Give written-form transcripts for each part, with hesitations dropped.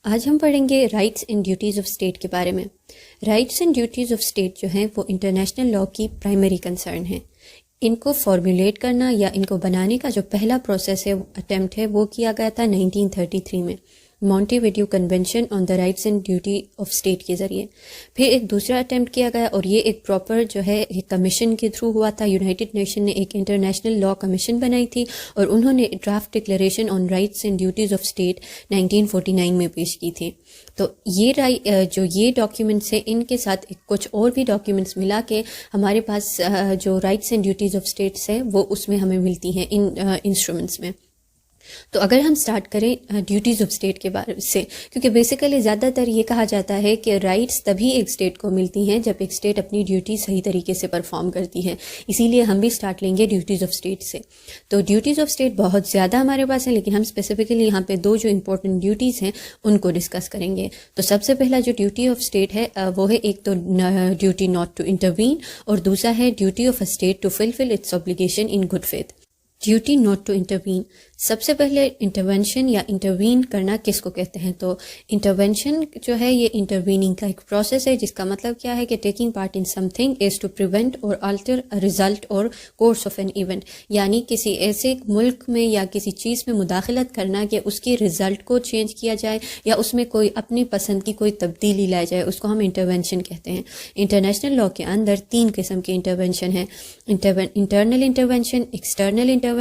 آج ہم پڑھیں گے rights and duties of state کے بارے میں۔ Rights and duties of state جو ہیں وہ انٹرنیشنل لاء کی پرائمری کنسرن ہیں۔ ان کو فارمولیٹ کرنا یا ان کو بنانے کا جو پہلا پروسیس ہے، اٹیمپٹ ہے، وہ کیا گیا تھا 1933 میں Monte video convention on the rights and duty of state کے ذریعے۔ پھر ایک دوسرا اٹیمپٹ کیا گیا اور یہ ایک پراپر جو ہے ایک کمیشن کے تھرو ہوا تھا۔ یونائٹڈ نیشن نے ایک انٹرنیشنل لاء کمیشن بنائی تھی اور انہوں نے draft declaration on rights and duties of state 1949 میں پیش کی تھی۔ تو یہ ڈاکیومنٹس ہیں، ان کے ساتھ کچھ اور بھی ڈاکیومنٹس ملا کے ہمارے پاس جو rights and duties of states ہے وہ اس میں ہمیں ملتی ہیں ان انسٹرومنٹس میں۔ تو اگر ہم سٹارٹ کریں ڈیوٹیز آف اسٹیٹ کے بارے سے، کیونکہ بیسیکلی زیادہ تر یہ کہا جاتا ہے کہ رائٹس تبھی ایک اسٹیٹ کو ملتی ہیں جب ایک اسٹیٹ اپنی ڈیوٹی صحیح طریقے سے پرفارم کرتی ہے، اسی لیے ہم بھی سٹارٹ لیں گے ڈیوٹیز آف اسٹیٹ سے۔ تو ڈیوٹیز آف اسٹیٹ بہت زیادہ ہمارے پاس ہیں، لیکن ہم اسپیسیفکلی یہاں پہ دو جو امپورٹنٹ ڈیوٹیز ہیں ان کو ڈسکس کریں گے۔ تو سب سے پہلا جو ڈیوٹی آف اسٹیٹ ہے وہ ہے ایک تو ڈیوٹی ناٹ ٹو انٹروین اور دوسرا ہے duty of a state to fulfil its obligation in good faith. Duty not to intervene, سب سے پہلے انٹرونشن یا انٹروین کرنا کس کو کہتے ہیں؟ تو انٹرونشن جو ہے یہ انٹرویننگ کا ایک پروسیس ہے، جس کا مطلب کیا ہے کہ taking part in something is to prevent or alter result or course of an event, یعنی کسی ایسے ملک میں یا کسی چیز میں مداخلت کرنا کہ اس کی ریزلٹ کو چینج کیا جائے یا اس میں کوئی اپنی پسند کی کوئی تبدیلی لائی جائے، اس کو ہم انٹرونشن کہتے ہیں۔ انٹرنیشنل لاء کے اندر تین قسم کے انٹرونشن ہیں، انٹرنل انٹرونشن، ایکسٹرنل انٹرونشن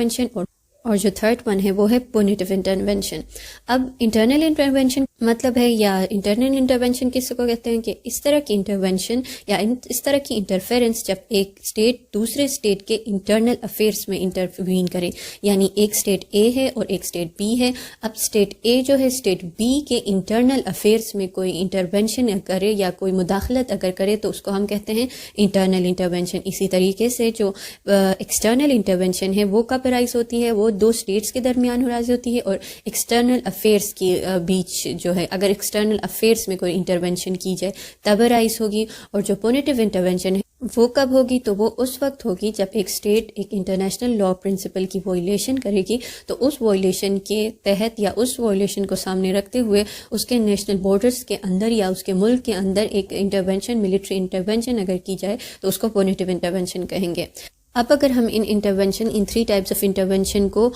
اور جو تھرڈ ون ہے وہ ہے پونیٹیو انٹرونشن۔ اب انٹرنل انٹرونشن مطلب ہے یا انٹرنل انٹرونشن کس کو کہتے ہیں کہ اس طرح کی انٹرونشن یا اس طرح کی انٹرفیرنس جب ایک اسٹیٹ دوسرے اسٹیٹ کے انٹرنل افیئرس میں انٹروین کرے، یعنی ایک اسٹیٹ اے ہے اور ایک اسٹیٹ بی ہے، اب اسٹیٹ اے جو ہے اسٹیٹ بی کے انٹرنل افیئرس میں کوئی انٹرونشن کرے یا کوئی مداخلت اگر کرے تو اس کو ہم کہتے ہیں انٹرنل انٹرونشن۔ اسی طریقے سے جو ایکسٹرنل انٹرونشن ہے وہ کب رائز ہوتی ہے؟ وہ دو اسٹیٹس کے درمیان رائز ہوتی ہے اور ایکسٹرنل افیئرس کے بیچ جو ہے، اگر ایکسٹرنل افیئرس میں کوئی انٹرونشن کی جائے تب رائز ہوگی۔ اور جو پونیٹیو انٹرونشن ہے وہ کب ہوگی؟ تو وہ اس وقت ہوگی جب ایک اسٹیٹ ایک انٹرنیشنل لاء پرنسپل کی وائلیشن کرے گی، تو اس وائلیشن کے تحت یا اس وائلیشن کو سامنے رکھتے ہوئے اس کے نیشنل بارڈرز کے اندر یا اس کے ملک کے اندر ایک انٹرونشن، ملٹری انٹرونشن اگر کی جائے تو اس کو پونیٹیو انٹرونشن کہیں گے۔ اب اگر ہم ان انٹرونشن، ان 3 ٹائپس آف انٹرونشن کو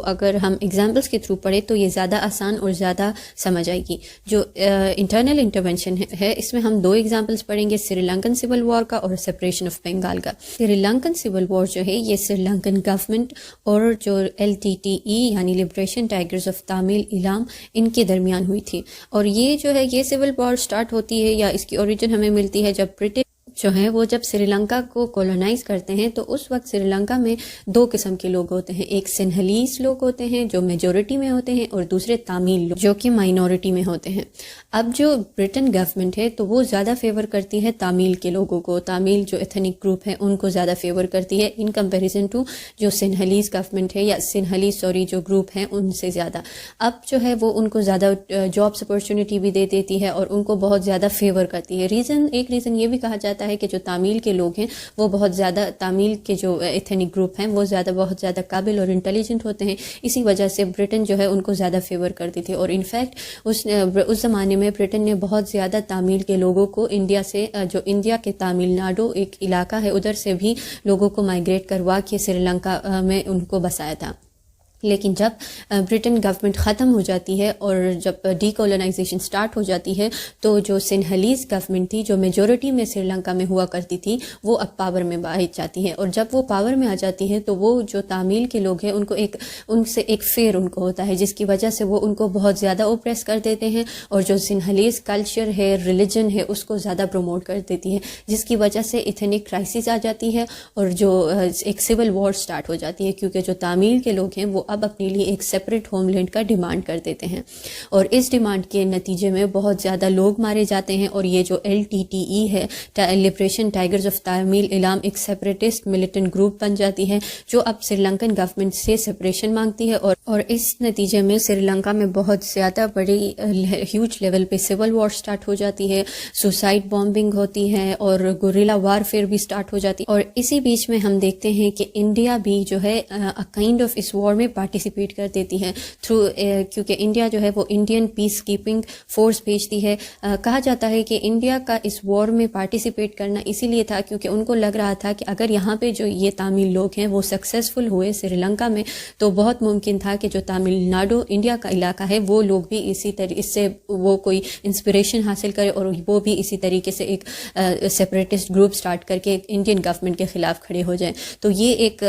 اگر ہم ایگزامپلس کے تھرو پڑھیں تو یہ زیادہ آسان اور زیادہ سمجھ آئے گی۔ جو انٹرنل انٹرونشن ہے اس میں ہم 2 ایگزامپلس پڑھیں گے، سری لنکن سول وار کا اور سپریشن آف بنگال کا۔ سری لنکن سول وار جو ہے یہ سری لنکن گورنمنٹ اور جو LTTE یعنی liberation tigers of Tamil Ilam ان کے درمیان ہوئی تھی، اور یہ جو ہے یہ سول وار سٹارٹ ہوتی ہے یا اس کی اوریجن ہمیں ملتی ہے جب برٹش جو ہے وہ جب سری لنکا کو کولونائز کرتے ہیں تو اس وقت سری لنکا میں 2 قسم کے لوگ ہوتے ہیں، ایک سنہلیز لوگ ہوتے ہیں جو میجورٹی میں ہوتے ہیں اور دوسرے تامل لوگ جو کہ مائنورٹی میں ہوتے ہیں۔ اب جو برٹن گورنمنٹ ہے تو وہ زیادہ فیور کرتی ہے تامل کے لوگوں کو، تامل جو ایتھنک گروپ ہے ان کو زیادہ فیور کرتی ہے ان کمپیریزن ٹو جو سنہلیز گورنمنٹ ہے یا سنہلیز جو گروپ ہیں ان سے زیادہ۔ اب جو ہے وہ ان کو زیادہ جابس اپرچونٹی بھی دے دیتی ہے اور ان کو بہت زیادہ فیور کرتی ہے۔ ایک ریزن یہ بھی کہا جاتا ہے کہ جو تامل کے لوگ ہیں وہ بہت زیادہ، تامل کے جو ایتھنک گروپ ہیں وہ بہت زیادہ قابل اور انٹیلیجنٹ ہوتے ہیں، اسی وجہ سے برٹن جو ہے ان کو زیادہ فیور کرتی تھی۔ اور انفیکٹ اس زمانے میں برٹن نے بہت زیادہ تامل کے لوگوں کو انڈیا سے، جو انڈیا کے تامل ناڈو ایک علاقہ ہے ادھر سے بھی لوگوں کو مائیگریٹ کروا کے سری لنکا میں ان کو بسایا تھا۔ لیکن جب برٹن گورنمنٹ ختم ہو جاتی ہے اور جب ڈی کولونائزیشن سٹارٹ ہو جاتی ہے تو جو سنہلیز گورنمنٹ تھی جو میجورٹی میں سری لنکا میں ہوا کرتی تھی وہ اب پاور میں آ جاتی ہے، اور جب وہ پاور میں آ جاتی ہے تو وہ جو تامل کے لوگ ہیں ان سے ایک فیئر ان کو ہوتا ہے، جس کی وجہ سے وہ ان کو بہت زیادہ اوپریس کر دیتے ہیں، اور جو سنہلیز کلچر ہے، ریلیجن ہے، اس کو زیادہ پروموٹ کر دیتی ہے، جس کی وجہ سے ایتھنک کرائسس آ جاتی ہے اور جو ایک سول وار سٹارٹ ہو جاتی ہے، کیونکہ جو تامل کے لوگ ہیں وہ اب اپنے لیے ایک سیپریٹ ہوم لینڈ کا ڈیمانڈ کر دیتے ہیں، اور اس ڈیمانڈ کے نتیجے میں بہت زیادہ لوگ مارے جاتے ہیں، اور یہ جو LTTE ہے، liberation tigers of Tamil Ilam, ایک سیپریٹسٹ ملیٹنٹ گروپ بن جاتی ہے جو اب سری لنکن گورنمنٹ سے سپریشن مانگتی ہے، اور اس نتیجے میں سری لنکا میں بہت زیادہ بڑی ہیوج لیول پہ سول وار سٹارٹ ہو جاتی ہے، سوسائڈ بامبنگ ہوتی ہے اور گوریلا وارفیئر بھی سٹارٹ ہو جاتی ہے۔ اور اسی بیچ میں ہم دیکھتے ہیں کہ انڈیا بھی جو ہے کائنڈ آف اس وار میں پارٹیسپیٹ کر دیتی ہیں تھرو کیونکہ انڈیا جو ہے وہ انڈین پیس کیپنگ فورس بھیجتی ہے. کہا جاتا ہے کہ انڈیا کا اس وار میں پارٹیسپیٹ کرنا اسی لیے تھا کیونکہ ان کو لگ رہا تھا کہ اگر یہاں پہ جو یہ تامل لوگ ہیں وہ سکسیزفل ہوئے سری لنکا میں تو بہت ممکن تھا کہ جو تامل ناڈو انڈیا کا علاقہ ہے وہ لوگ بھی اسی اس سے وہ کوئی انسپریشن حاصل کرے اور وہ بھی اسی طریقے سے ایک سیپریٹسٹ گروپ سٹارٹ کر کے انڈین گورنمنٹ کے خلاف کھڑے ہو جائیں. تو یہ ایک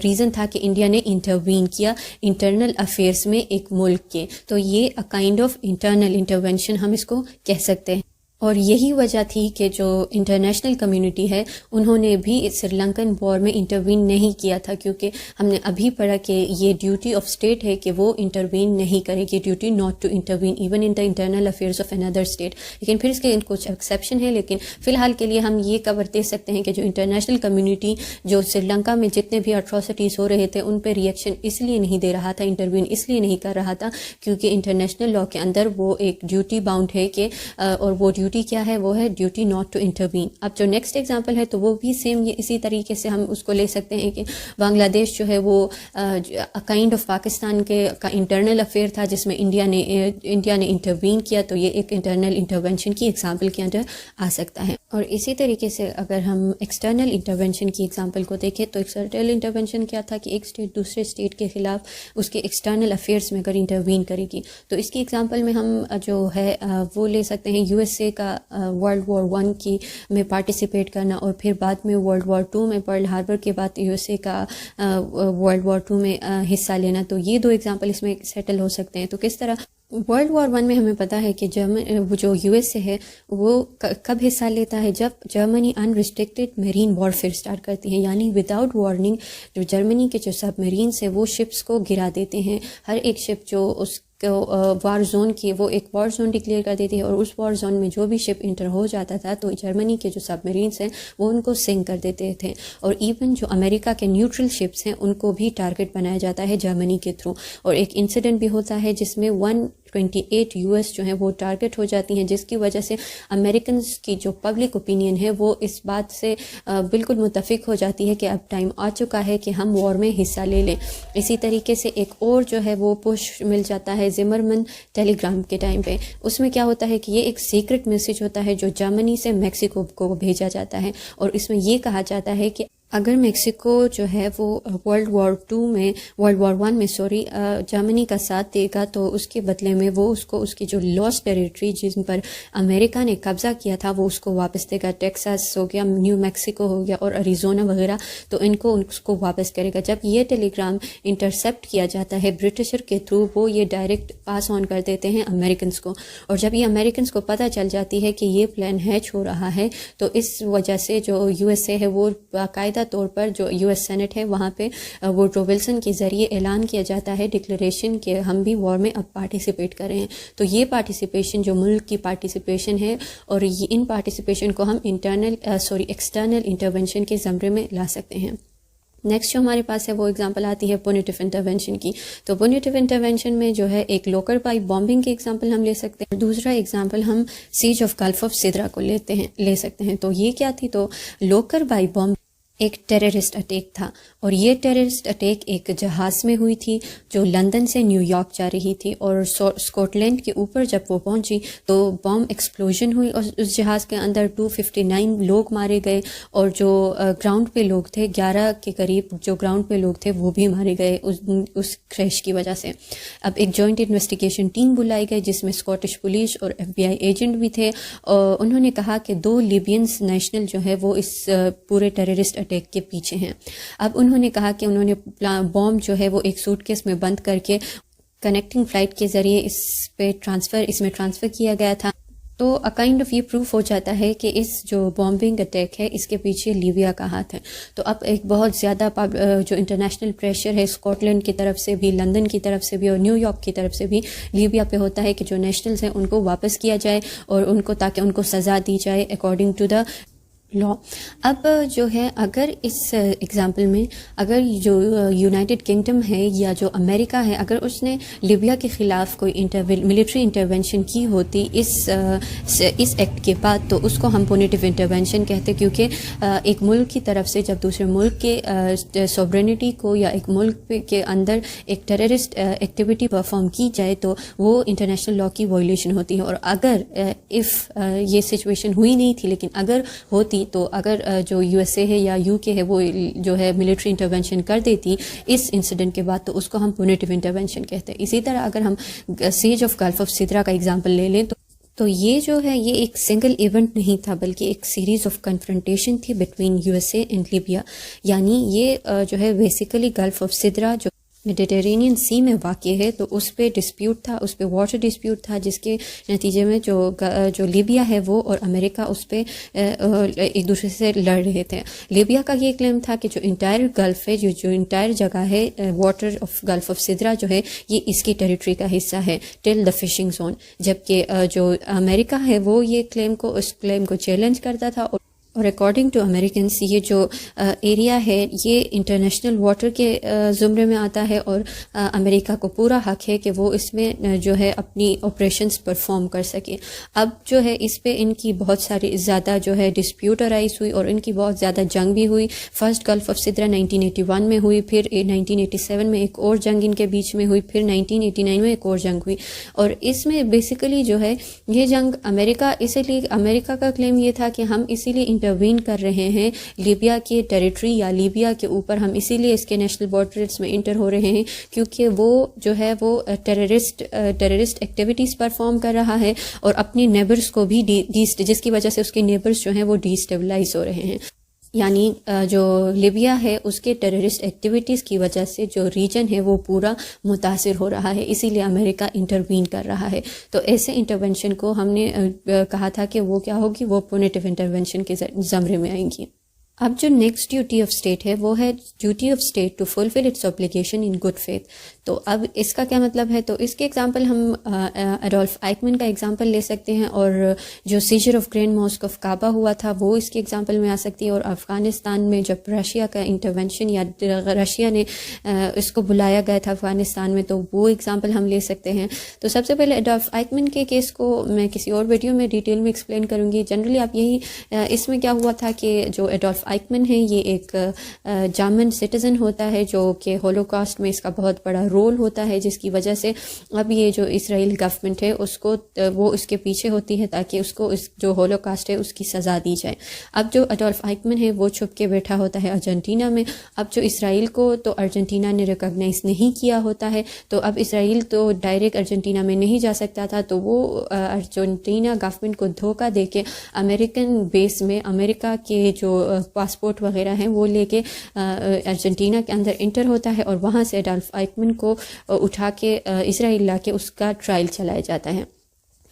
ریزن تھا کہ انڈیا نے انٹروین کیا انٹرنل افیئرس میں ایک ملک کے. تو یہ کائنڈ آف انٹرنل انٹرونشن ہم اس کو کہہ سکتے ہیں. اور یہی وجہ تھی کہ جو انٹرنیشنل کمیونٹی ہے انہوں نے بھی سری لنکن وار میں انٹروین نہیں کیا تھا کیونکہ ہم نے ابھی پڑھا کہ یہ ڈیوٹی آف اسٹیٹ ہے کہ وہ انٹروین نہیں کرے گی, duty not to intervene even in the internal affairs of another state. لیکن پھر اس کے کچھ ایکسیپشن ہے, لیکن فی الحال کے لیے ہم یہ کور دے سکتے ہیں کہ جو انٹرنیشنل کمیونٹی جو سری لنکا میں جتنے بھی اٹراسٹیز ہو رہے تھے ان پہ ریئیکشن اس لیے نہیں دے رہا تھا, انٹروین اس لیے نہیں کر رہا تھا کیونکہ انٹرنیشنل لا کے اندر وہ ایک ڈیوٹی باؤنڈ ہے کہ اور وہ ڈیوٹی کیا ہے, وہ ہے ڈیوٹی ناٹ ٹو انٹروین. اب جو نیکسٹ ایگزامپل ہے تو وہ بھی سیم اسی طریقے سے ہم اس کو لے سکتے ہیں کہ بنگلہ دیش جو ہے وہ کائنڈ آف پاکستان کا انٹرنل افیئر تھا جس میں انڈیا نے انٹروین کیا, تو یہ ایک انٹرنل انٹرونشن کی ایگزامپل کے اندر آ سکتا ہے. اور اسی طریقے سے اگر ہم ایکسٹرنل انٹرونشن کی ایگزامپل کو دیکھیں تو ایکسٹرنل انٹرونشن کیا تھا کہ ایک اسٹیٹ دوسرے اسٹیٹ کے خلاف اس کے ایکسٹرنل افیئرس میں اگر انٹروین کرے گی تو اس کی ایگزامپل میں ہم جو ہے وہ لے سکتے ہیں یو ایس اے کا ورلڈ وار 1 کی میں پارٹیسپیٹ کرنا اور پھر بعد میں ورلڈ وار 2 میں پرل ہاربر کے بعد یو ایس اے کا ورلڈ وار 2 میں حصہ لینا. تو یہ دو ایگزامپل اس میں سیٹل ہو سکتے ہیں. تو کس طرح ورلڈ وار 1 میں ہمیں پتہ ہے کہ جو یو ایس اے ہے وہ کب حصہ لیتا ہے جب جرمنی ان ریسٹرکٹیڈ میرین وارفیئر سٹارٹ کرتی ہیں, یعنی وداؤٹ وارننگ جو جرمنی کے جو سب میرینس ہیں وہ شپس کو گرا دیتے ہیں. ہر ایک شپ جو اس وار زون کی وہ ایک وار زون ڈکلیئر کر دیتی ہے اور اس وار زون میں جو بھی شپ انٹر ہو جاتا تھا تو جرمنی کے جو سب میرینس ہیں وہ ان کو سنک کر دیتے تھے. اور ایون جو امریکہ کے نیوٹرل شپس ہیں ان کو بھی ٹارگٹ بنایا جاتا ہے جرمنی کے تھرو. اور ایک انسیڈنٹ بھی ہوتا ہے جس میں 128 US جو ہیں وہ ٹارگٹ ہو جاتی ہیں, جس کی وجہ سے امریکنز کی جو پبلک اوپینین ہے وہ اس بات سے بالکل متفق ہو جاتی ہے کہ اب ٹائم آ چکا ہے کہ ہم وار میں حصہ لے لیں. اسی طریقے سے ایک اور جو ہے وہ پش مل جاتا ہے زمرمن ٹیلی گرام کے ٹائم پہ. اس میں کیا ہوتا ہے کہ یہ ایک سیکرٹ میسج ہوتا ہے جو جرمنی سے میکسیکو کو بھیجا جاتا ہے اور اس میں یہ کہا جاتا ہے کہ اگر میکسیکو جو ہے وہ ورلڈ وار 1 میں جرمنی کا ساتھ دے گا تو اس کے بدلے میں وہ اس کو اس کی جو لاس ٹیریٹری جن پر امریکہ نے قبضہ کیا تھا وہ اس کو واپس دے گا. ٹیکساس ہو گیا, نیو میکسیکو ہو گیا اور اریزونا وغیرہ, تو اس کو واپس کرے گا. جب یہ ٹیلی گرام انٹرسیپٹ کیا جاتا ہے برٹشر کے تھرو وہ یہ ڈائریکٹ پاس آن کر دیتے ہیں امریکنز کو, اور جب یہ امریکنز کو پتہ چل جاتی ہے کہ یہ پلان ہیچ ہو رہا ہے تو اس وجہ سے جو یو ایس اے ہے وہ باقاعدہ طور پر جو یو ایس سینٹ ہے وہاں پہ ووڈرو ولسن کے ذریعے اعلان کیا جاتا ہے ڈکلیریشن کہ ہم بھی وار میں اب پارٹیسپیٹ کر رہے ہیں. تو یہ پارٹیسپیشن جو ملک کی پارٹیسپیشن ہے اور ان پارٹیسپیشن کو ہم ایکسٹرنل انٹرونشن کے زمرے میں لا سکتے ہیں. نیکسٹ جو ہمارے پاس ہے وہ ایگزامپل آتی ہے پونیٹیو انٹرونشن کی. تو پونیٹیو انٹرونشن میں جو ہے ایک لوکر بائی بامبنگ کی ایگزامپل ہم لے سکتے ہیں. دوسرا ایگزامپل ہم سیج آف گلف آف سدرا کو لے سکتے ہیں. تو یہ کیا تھی, تو لوکر بائی بامب ایک ٹیررسٹ اٹیک تھا اور یہ ٹیررسٹ اٹیک ایک جہاز میں ہوئی تھی جو لندن سے نیو یارک جا رہی تھی اور اسکاٹ لینڈ کے اوپر جب وہ پہنچی تو بام ایکسپلوژن ہوئی اور اس جہاز کے اندر 259 لوگ مارے گئے اور جو گراؤنڈ پہ لوگ تھے 11 کے قریب جو گراؤنڈ پہ لوگ تھے وہ بھی مارے گئے اس کریش کی وجہ سے. اب ایک جوائنٹ انویسٹیگیشن ٹیم بلائی گئی جس میں اسکاٹش پولیس اور FBI ایجنٹ بھی تھے, اور انہوں نے کہا کہ 2 لیبینز نیشنل جو ہے وہ اس پورے ٹیررسٹ اٹیک کے پیچھے ہیں. اب انہوں نے کہا کہ انہوں نے بومب جو ہے وہ ایک سوٹ کیس میں بند کر کے کنیکٹنگ فلائٹ کے ذریعے اس میں ٹرانسفر کیا گیا تھا. تو کائنڈ آف یہ پروف ہو جاتا ہے کہ اس جو بامبنگ اٹیک ہے اس کے پیچھے لیبیا کا ہاتھ ہے. تو اب ایک بہت زیادہ جو انٹرنیشنل پریشر ہے اسکاٹ لینڈ کی طرف سے بھی, لندن کی طرف سے بھی اور نیو یارک کی طرف سے بھی لیبیا پہ ہوتا ہے کہ جو نیشنلز ہیں ان کو واپس کیا جائے اور ان کو تاکہ ان کو سزا دی جائے اکارڈنگ ٹو دا لا. اب جو ہے اگر اس ایگزامپل میں اگر جو یونائٹڈ کنگڈم ہے یا جو امریکہ ہے اگر اس نے لیبیا کے خلاف کوئی ملٹری انٹرونشن کی ہوتی اس ایکٹ کے بعد تو اس کو ہم پونیٹیو انٹرونشن کہتے، کیونکہ ایک ملک کی طرف سے جب دوسرے ملک کے سوورینٹی کو یا ایک ملک کے اندر ایک ٹیررسٹ ایکٹیویٹی پرفارم کی جائے تو وہ انٹرنیشنل لا کی وائلیشن ہوتی ہے. اور اگر یہ سچویشن ہوئی نہیں تھی لیکن اگر ہوتی تو اگر جو یو ایس اے ہے یا یو کے ہے وہ جو ہے ملٹری انٹرونشن کر دیتی اس انسیڈنٹ کے بعد تو اس کو ہم پونیٹیو انٹرونشن کہتے ہیں. اسی طرح اگر ہم سیج آف گلف آف سدرا کا ایگزامپل لے لیں تو یہ جو ہے یہ ایک سنگل ایونٹ نہیں تھا بلکہ ایک سیریز آف کنفرنٹیشن تھی between U S A and Libya. یعنی یہ جو ہے بیسیکلی گلف آف سدرا جو میڈیٹرینین سی میں واقع ہے تو اس پہ ڈسپیوٹ تھا، اس پہ واٹر ڈسپیوٹ تھا، جس کے نتیجے میں جو لیبیا ہے وہ اور امریکہ اس پہ ایک دوسرے سے لڑ رہے تھے. لیبیا کا یہ کلیم تھا کہ جو انٹائر گلف ہے جو انٹائر جگہ ہے water of golf of Sidra جو ہے یہ اس کی ٹیریٹری کا حصہ ہے ٹل دا فشنگ زون، جبکہ جو امریکہ ہے وہ یہ اس کلیم کو چیلنج کرتا تھا. اور اکارڈنگ ٹو امریکنس یہ جو ایریا ہے یہ انٹرنیشنل واٹر کے زمرے میں آتا ہے اور امریکہ کو پورا حق ہے کہ وہ اس میں جو ہے اپنی آپریشنز پرفارم کر سکے. اب جو ہے اس پہ ان کی بہت ساری زیادہ جو ہے ڈسپیوٹ ارائز ہوئی اور ان کی بہت زیادہ جنگ بھی ہوئی. فرسٹ گلف آف سدرا 1981 میں ہوئی، پھر 1987 میں ایک اور جنگ ان کے بیچ میں ہوئی، پھر 1989 میں ایک اور جنگ ہوئی. اور اس میں بیسیکلی جو ہے یہ جنگ امریکہ کا کلیم یہ تھا کہ ہم اسی لیے انٹروین کر رہے ہیں لیبیا کے ٹیریٹری یا لیبیا کے اوپر، ہم اسی لیے اس کے نیشنل بارڈرز میں انٹر ہو رہے ہیں کیونکہ وہ جو ہے وہ ٹیررسٹ ایکٹیویٹیز پرفارم کر رہا ہے اور اپنی نیبرز کو بھی جس کی وجہ سے اس کے نیبرز جو ہیں وہ ڈی اسٹیبلائز ہو رہے ہیں. یعنی جو لیبیا ہے اس کے ٹیررسٹ ایکٹیویٹیز کی وجہ سے جو ریجن ہے وہ پورا متاثر ہو رہا ہے، اسی لیے امریکہ انٹروین کر رہا ہے. تو ایسے انٹرونشن کو ہم نے کہا تھا کہ وہ کیا ہوگی، وہ پونیٹیو انٹرونشن کے زمرے میں آئیں گی. اب جو نیکسٹ ڈیوٹی آف اسٹیٹ ہے وہ ہے duty of state to fulfil its obligation in good faith. تو اب اس کا کیا مطلب ہے، تو اس کے ایگزامپل ہم ایڈولف آئکمن کا ایگزامپل لے سکتے ہیں اور جو seizure of Grand Mosque of Kaaba ہوا تھا وہ اس کے ایگزامپل میں آ سکتی ہے. اور افغانستان میں جب رشیا کا انٹرونشن یا رشیا نے اس کو بلایا گیا تھا افغانستان میں تو وہ ایگزامپل ہم لے سکتے ہیں. تو سب سے پہلے ایڈولف آئکمن کے کیس کو میں کسی اور ویڈیو میں ڈیٹیل میں ایکسپلین کروں گی. جنرلی آپ یہی اس میں کیا ہوا تھا کہ جو ایڈولف آئکمن ہے یہ ایک جرمن سٹیزن ہوتا ہے جو کہ ہولوکاسٹ میں اس کا بہت بڑا رول ہوتا ہے، جس کی وجہ سے اب یہ جو اسرائیل گورنمنٹ ہے اس کو وہ اس کے پیچھے ہوتی ہے تاکہ اس کو جو ہولوکاسٹ ہے اس کی سزا دی جائے. اب جو ایڈولف آئکمن ہے وہ چھپ کے بیٹھا ہوتا ہے ارجنٹینا میں. اب جو اسرائیل کو تو ارجنٹینا نے ریکگنائز نہیں کیا ہوتا ہے تو اب اسرائیل تو ڈائریکٹ ارجنٹینا میں نہیں جا سکتا تھا، تو وہ ارجنٹینا گورنمنٹ کو دھوکہ دے کے امریکن بیس میں امریکہ کے جو پاسپورٹ وغیرہ ہیں وہ لے کے ارجنٹینا کے اندر انٹر ہوتا ہے اور وہاں سے ایڈولف آئکمن کو اٹھا کے اسرائیل لا کے اس کا ٹرائل چلایا جاتا ہے.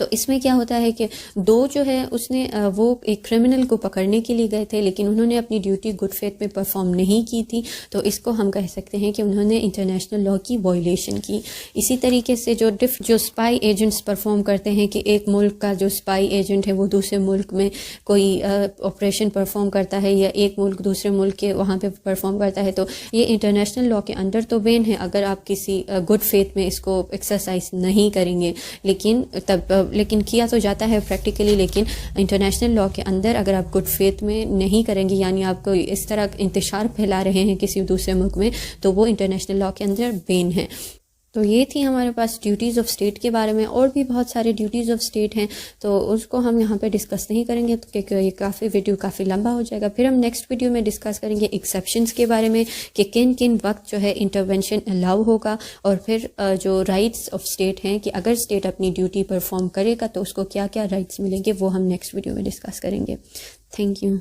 تو اس میں کیا ہوتا ہے کہ دو جو ہے اس نے وہ ایک کرمنل کو پکڑنے کے لیے گئے تھے لیکن انہوں نے اپنی ڈیوٹی گڈ فیتھ میں پرفارم نہیں کی تھی، تو اس کو ہم کہہ سکتے ہیں کہ انہوں نے انٹرنیشنل لا کی وائلیشن کی. اسی طریقے سے جو اسپائی ایجنٹس پرفارم کرتے ہیں کہ ایک ملک کا جو اسپائی ایجنٹ ہے وہ دوسرے ملک میں کوئی آپریشن پرفارم کرتا ہے یا ایک ملک دوسرے ملک کے وہاں پہ پرفارم کرتا ہے، تو یہ انٹرنیشنل لا کے اندر تو بین ہے اگر آپ کسی گڈ فیتھ میں اس کو ایکسرسائز نہیں کریں گے. لیکن کیا تو جاتا ہے پریکٹیکلی، لیکن انٹرنیشنل لا کے اندر اگر آپ گڈ فیتھ میں نہیں کریں گے یعنی آپ کو اس طرح انتشار پھیلا رہے ہیں کسی دوسرے ملک میں تو وہ انٹرنیشنل لا کے اندر بین ہے. تو یہ تھی ہمارے پاس ڈیوٹیز آف اسٹیٹ کے بارے میں. اور بھی بہت سارے ڈیوٹیز آف اسٹیٹ ہیں تو اس کو ہم یہاں پہ ڈسکس نہیں کریں گے کیونکہ یہ ویڈیو کافی لمبا ہو جائے گا. پھر ہم نیکسٹ ویڈیو میں ڈسکس کریں گے ایکسیپشنز کے بارے میں کہ کن کن وقت جو ہے انٹرونشن الاؤ ہوگا، اور پھر جو رائٹس آف اسٹیٹ ہیں کہ اگر اسٹیٹ اپنی ڈیوٹی پرفارم کرے گا تو اس کو کیا کیا رائٹس ملیں گے وہ ہم نیکسٹ ویڈیو میں ڈسکس کریں گے. Thank you.